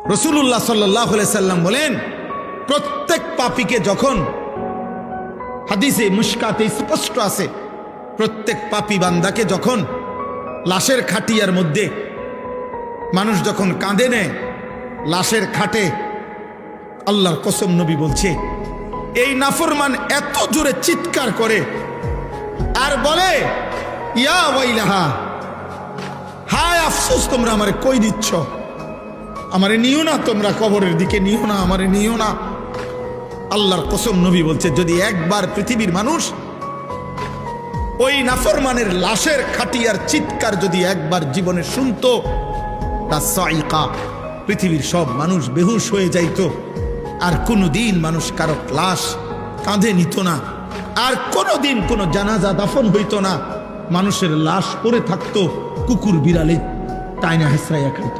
রাসূলুল্লাহ সাল্লাল্লাহু আলাইহি সাল্লাম বলেন, প্রত্যেক পাপীকে যখন, হাদিসে মুশকাতে স্পষ্ট আছে, প্রত্যেক পাপী বান্দাকে যখন লাশের খাটিয়ার মধ্যে মানুষ যখন কাঁদে নেয়, লাশের খাটে, আল্লাহর কসম নবী বলছে, এই নাফরমান এত জোরে চিৎকার করে আর বলে, ইয়া ওয়াইলাহা, হায় আফসোস, তোমরা আমারে কই দিচ্ছ, আমারে নিও না, তোমরা কবরের দিকে নিও না, আমারে নিও না। আল্লাহর কসম নবী বলছে, যদি একবার পৃথিবীর মানুষ ওই নাফরমানের লাশের খাটিয়ার চিৎকার যদি একবার জীবনে শুনতো, তা সাইকা, পৃথিবীর সব মানুষ বেহুশ হয়ে যাইত, আর কোনোদিন মানুষ কারো লাশ কাঁধে নিত না, আর কোনোদিন কোনো জানাজা দাফন হইত না, মানুষের লাশ পড়ে থাকতো, কুকুর বিড়ালে টাইনা হেসরাইয়া খাইত।